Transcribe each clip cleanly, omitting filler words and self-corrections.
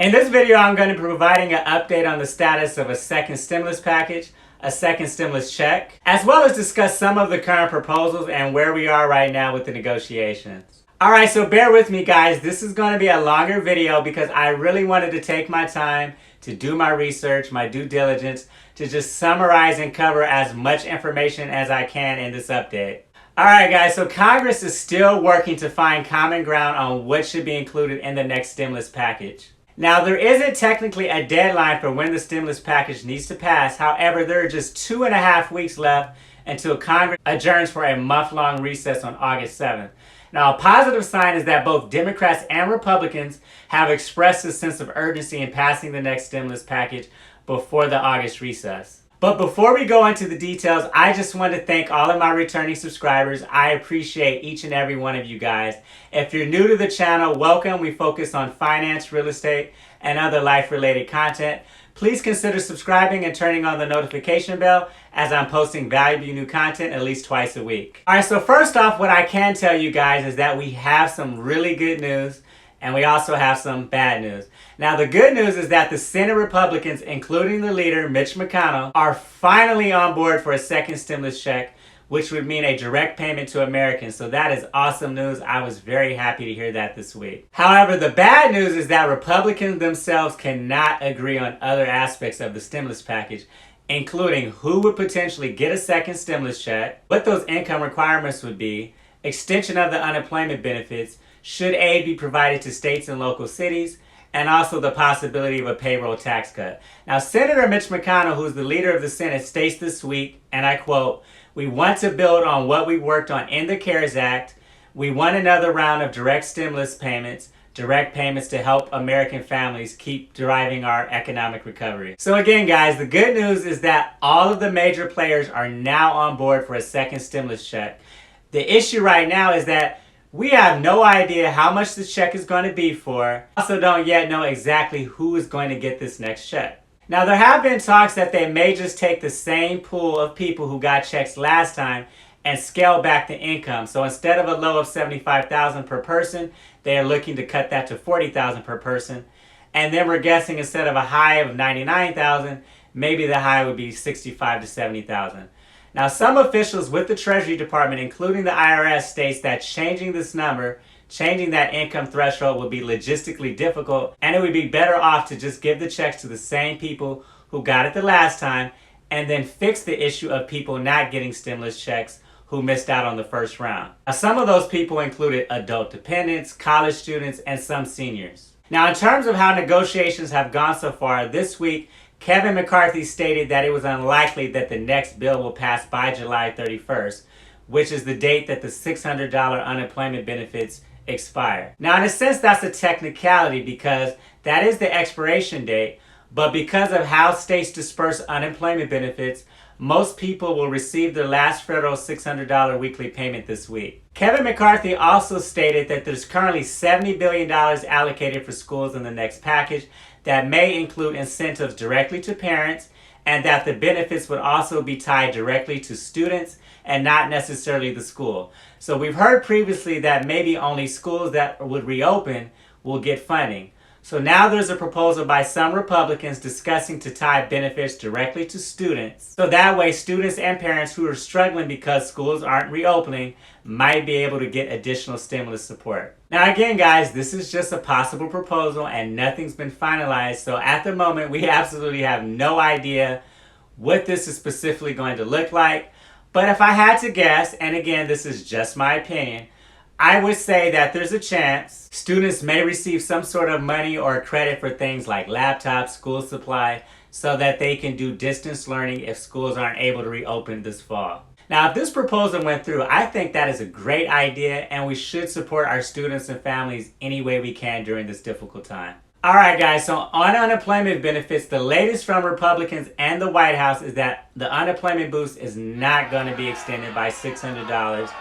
In this video, I'm going to be providing an update on the status of a second stimulus package, a second stimulus check, as well as discuss some of the current proposals and where we are right now with the negotiations. Alright, so bear with me guys, this is going to be a longer video because I really wanted to take my time to do my research, my due diligence, to just summarize and cover as much information as I can in this update. Alright guys, so Congress is still working to find common ground on what should be included in the next stimulus package. Now, there isn't technically a deadline for when the stimulus package needs to pass. However, there are just 2.5 weeks left until Congress adjourns for a month-long recess on August 7th. Now, a positive sign is that both Democrats and Republicans have expressed a sense of urgency in passing the next stimulus package before the August recess. But before we go into the details, I just want to thank all of my returning subscribers. I appreciate each and every one of you guys. If you're new to the channel, welcome. We focus on finance, real estate, and other life-related content. Please consider subscribing and turning on the notification bell as I'm posting valuable new content at least twice a week. Alright, so first off, what I can tell you guys is that we have some really good news and we also have some bad news. Now, the good news is that the Senate Republicans, including the leader, Mitch McConnell, are finally on board for a second stimulus check, which would mean a direct payment to Americans. So that is awesome news. I was very happy to hear that this week. However, the bad news is that Republicans themselves cannot agree on other aspects of the stimulus package, including who would potentially get a second stimulus check, what those income requirements would be, extension of the unemployment benefits, should aid be provided to states and local cities, and also the possibility of a payroll tax cut. Now, Senator Mitch McConnell, who's the leader of the Senate, states this week, and I quote, "We want to build on what we worked on in the CARES Act. We want another round of direct stimulus payments, direct payments to help American families keep driving our economic recovery." So again, guys, the good news is that all of the major players are now on board for a second stimulus check. The issue right now is that we have no idea how much the check is going to be for. Also don't yet know exactly who is going to get this next check. Now, there have been talks that they may just take the same pool of people who got checks last time and scale back the income. So instead of a low of $75,000 per person, they are looking to cut that to $40,000 per person. And then we're guessing instead of a high of $99,000, maybe the high would be $65,000 to $70,000. Now, some officials with the Treasury Department, including the IRS, states that changing this number, changing that income threshold would be logistically difficult, and it would be better off to just give the checks to the same people who got it the last time and then fix the issue of people not getting stimulus checks who missed out on the first round. Now, some of those people included adult dependents, college students, and some seniors. Now, in terms of how negotiations have gone so far, this week, Kevin McCarthy stated that it was unlikely that the next bill will pass by July 31st, which is the date that the $600 unemployment benefits expire. Now, in a sense, that's a technicality because that is the expiration date, but because of how states disperse unemployment benefits, most people will receive their last federal $600 weekly payment this week. Kevin McCarthy also stated that there's currently $70 billion allocated for schools in the next package that may include incentives directly to parents, and that the benefits would also be tied directly to students and not necessarily the school. So we've heard previously that maybe only schools that would reopen will get funding. So now there's a proposal by some Republicans discussing to tie benefits directly to students. So that way students and parents who are struggling because schools aren't reopening might be able to get additional stimulus support. Now again, guys, this is just a possible proposal and nothing's been finalized. So at the moment, we absolutely have no idea what this is specifically going to look like. But if I had to guess, and again, this is just my opinion, I would say that there's a chance students may receive some sort of money or credit for things like laptops, school supply, so that they can do distance learning if schools aren't able to reopen this fall. Now, if this proposal went through, I think that is a great idea and we should support our students and families any way we can during this difficult time. Alright guys, so on unemployment benefits, the latest from Republicans and the White House is that the unemployment boost is not going to be extended by $600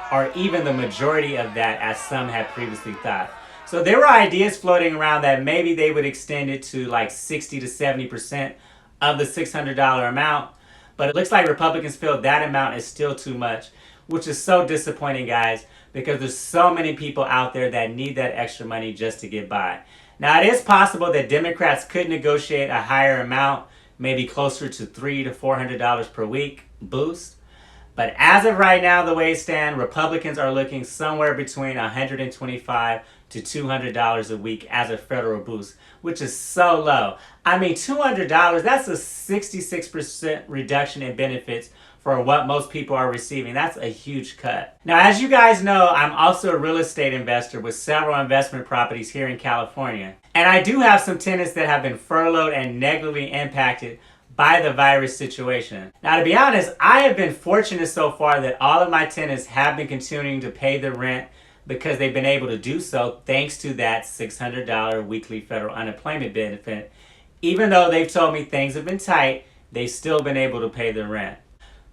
or even the majority of that as some had previously thought. So there were ideas floating around that maybe they would extend it to like 60 to 70% of the $600 amount, but it looks like Republicans feel that amount is still too much, which is so disappointing, guys, because there's so many people out there that need that extra money just to get by. Now, it is possible that Democrats could negotiate a higher amount, maybe closer to $300 to $400 per week boost. But as of right now, the way it stands, Republicans are looking somewhere between $125 to $200 a week as a federal boost, which is so low. I mean, $200, that's a 66% reduction in benefits for what most people are receiving. That's a huge cut. Now, as you guys know, I'm also a real estate investor with several investment properties here in California. And I do have some tenants that have been furloughed and negatively impacted by the virus situation. Now, to be honest, I have been fortunate so far that all of my tenants have been continuing to pay the rent because they've been able to do so thanks to that $600 weekly federal unemployment benefit. Even though they've told me things have been tight, they've still been able to pay the rent.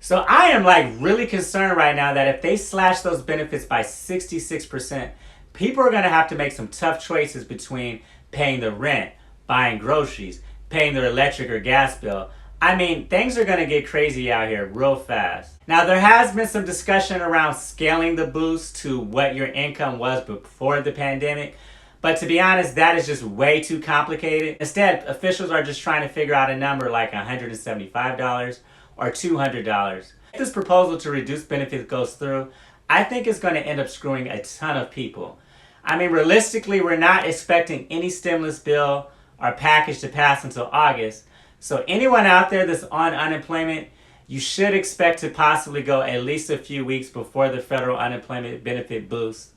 So I am really concerned right now that if they slash those benefits by 66%, people are gonna have to make some tough choices between paying the rent, buying groceries, paying their electric or gas bill. I mean, things are gonna get crazy out here real fast. Now, there has been some discussion around scaling the boost to what your income was before the pandemic. But to be honest, that is just way too complicated. Instead, officials are just trying to figure out a number like $175 or $200. If this proposal to reduce benefits goes through, I think it's going to end up screwing a ton of people. I mean, realistically, we're not expecting any stimulus bill or package to pass until August. So anyone out there that's on unemployment, you should expect to possibly go at least a few weeks before the federal unemployment benefit boost.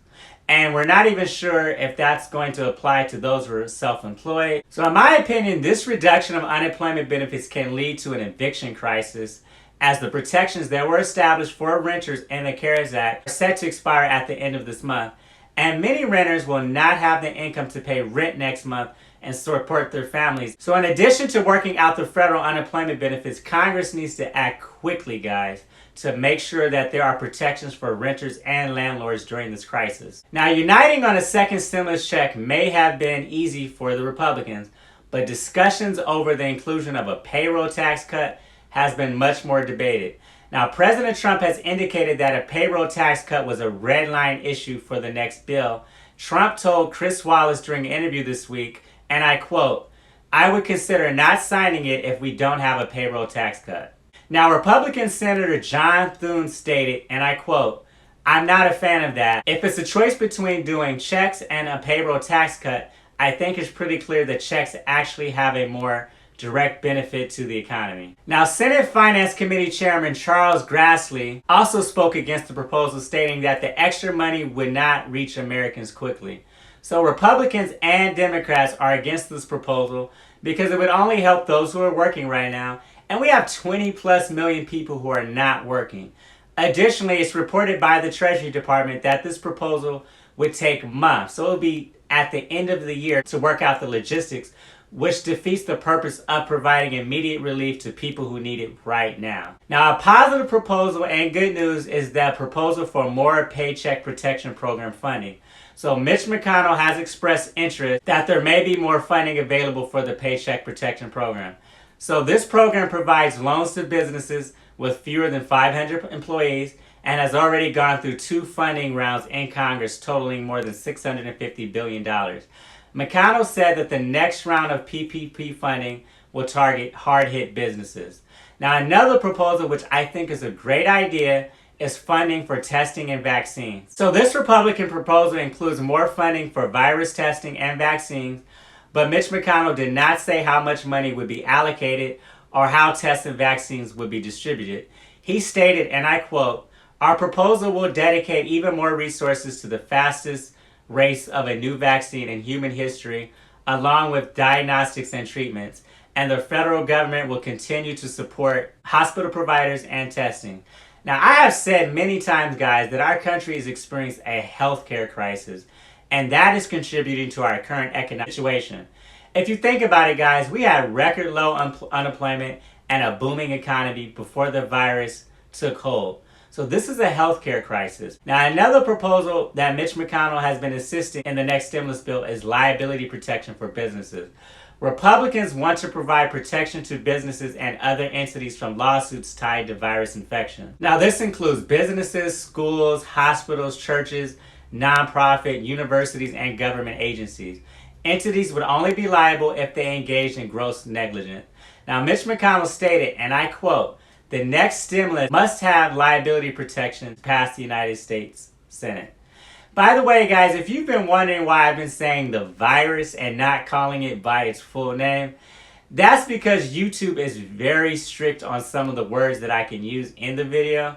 And we're not even sure if that's going to apply to those who are self-employed. So in my opinion, this reduction of unemployment benefits can lead to an eviction crisis, as the protections that were established for renters in the CARES Act are set to expire at the end of this month. And many renters will not have the income to pay rent next month and support their families. So in addition to working out the federal unemployment benefits, Congress needs to act quickly, guys, to make sure that there are protections for renters and landlords during this crisis. Now, uniting on a second stimulus check may have been easy for the Republicans, but discussions over the inclusion of a payroll tax cut has been much more debated. Now, President Trump has indicated that a payroll tax cut was a red line issue for the next bill. Trump told Chris Wallace during an interview this week, and I quote, "I would consider not signing it if we don't have a payroll tax cut." Now, Republican Senator John Thune stated, and I quote, "I'm not a fan of that. If it's a choice between doing checks and a payroll tax cut, I think it's pretty clear that checks actually have a more direct benefit to the economy." Now, Senate Finance Committee Chairman Charles Grassley also spoke against the proposal, stating that the extra money would not reach Americans quickly. So Republicans and Democrats are against this proposal because it would only help those who are working right now, and we have 20 plus million people who are not working. Additionally, it's reported by the Treasury Department that this proposal would take months, so it would be at the end of the year to work out the logistics, which defeats the purpose of providing immediate relief to people who need it right now. Now, a positive proposal and good news is the proposal for more Paycheck Protection Program funding. So Mitch McConnell has expressed interest that there may be more funding available for the Paycheck Protection Program. So this program provides loans to businesses with fewer than 500 employees and has already gone through 2 funding rounds in Congress totaling more than $650 billion. McConnell said that the next round of PPP funding will target hard-hit businesses. Now, another proposal which I think is a great idea is funding for testing and vaccines. So this Republican proposal includes more funding for virus testing and vaccines, but Mitch McConnell did not say how much money would be allocated or how tests and vaccines would be distributed. He stated, and I quote, "Our proposal will dedicate even more resources to the fastest race of a new vaccine in human history, along with diagnostics and treatments, and the federal government will continue to support hospital providers and testing." Now, I have said many times, guys, that our country is experiencing a healthcare crisis, and that is contributing to our current economic situation. If you think about it, guys, we had record low unemployment and a booming economy before the virus took hold. So this is a healthcare crisis. Now, another proposal that Mitch McConnell has been assisting in the next stimulus bill is liability protection for businesses. Republicans want to provide protection to businesses and other entities from lawsuits tied to virus infection. Now, this includes businesses, schools, hospitals, churches, nonprofit, universities, and government agencies. Entities would only be liable if they engaged in gross negligence. Now, Mitch McConnell stated, and I quote, "The next stimulus must have liability protection past the United States Senate." By the way, guys, if you've been wondering why I've been saying the virus and not calling it by its full name, that's because YouTube is very strict on some of the words that I can use in the video.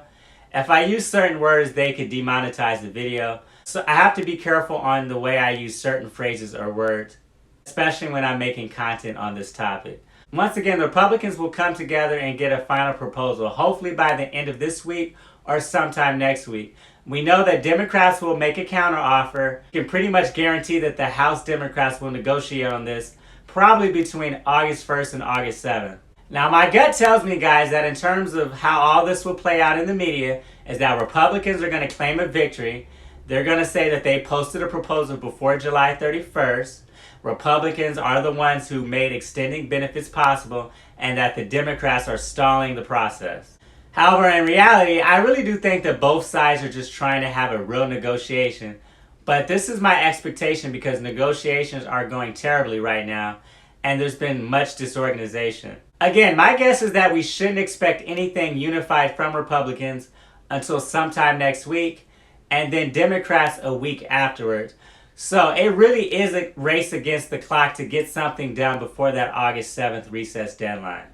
If I use certain words, they could demonetize the video. So I have to be careful on the way I use certain phrases or words, especially when I'm making content on this topic. Once again, the Republicans will come together and get a final proposal, hopefully by the end of this week or sometime next week. We know that Democrats will make a counteroffer. You can pretty much guarantee that the House Democrats will negotiate on this probably between August 1st and August 7th. Now, my gut tells me, guys, that in terms of how all this will play out in the media is that Republicans are going to claim a victory. They're going to say that they posted a proposal before July 31st. Republicans are the ones who made extending benefits possible and that the Democrats are stalling the process. However, in reality, I really do think that both sides are just trying to have a real negotiation. But this is my expectation because negotiations are going terribly right now and there's been much disorganization. Again, my guess is that we shouldn't expect anything unified from Republicans until sometime next week and then Democrats a week afterwards. So it really is a race against the clock to get something done before that August 7th recess deadline.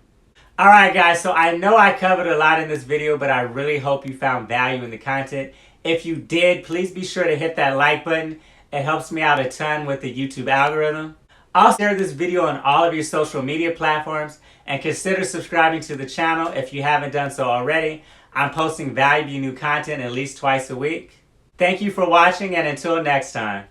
Alright guys, so I know I covered a lot in this video, but I really hope you found value in the content. If you did, please be sure to hit that like button. It helps me out a ton with the YouTube algorithm. Also, share this video on all of your social media platforms and consider subscribing to the channel if you haven't done so already. I'm posting valuable new content at least twice a week. Thank you for watching and until next time.